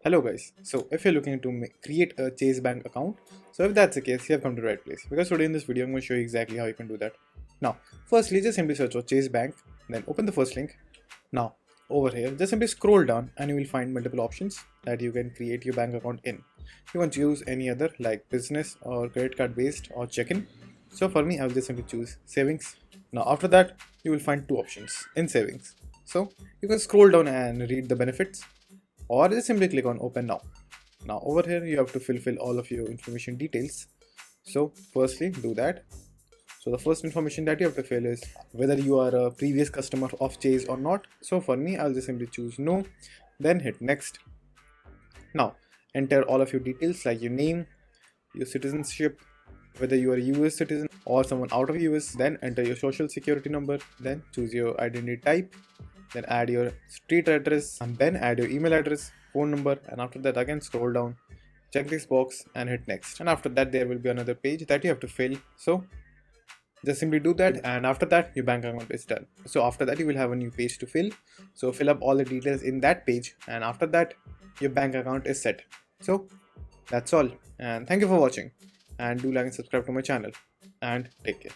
Hello guys, so if you're looking to create a Chase Bank account, so if that's the case, you have come to the right place, because today in this video I'm going to show you exactly how you can do that. Now, firstly just simply search for Chase Bank, then open the first link. Now, over here just simply scroll down and you will find multiple options that you can create your bank account in. You can choose any other like business or credit card based or check-in. So for me, I'll just simply choose savings. Now after that, you will find two options in savings. So you can scroll down and read the benefits, or just simply click on open now. Now over here you have to fulfill all of your information details. So firstly do that. So the first information that you have to fill is whether you are a previous customer of Chase or not. So for me, I'll just simply choose no, then hit next. Now enter all of your details like your name, your citizenship, whether you are a US citizen or someone out of US, then enter your social security number, then choose your identity type, then add your street address, and then add your email address, phone number, and after that again scroll down, check this box and hit next. And after that there will be another page that you have to fill. So just simply do that, and after that your bank account is done. So after that you will have a new page to fill. So fill up all the details in that page, and after that your bank account is set. So that's all, and thank you for watching, and do like and subscribe to my channel, and take care.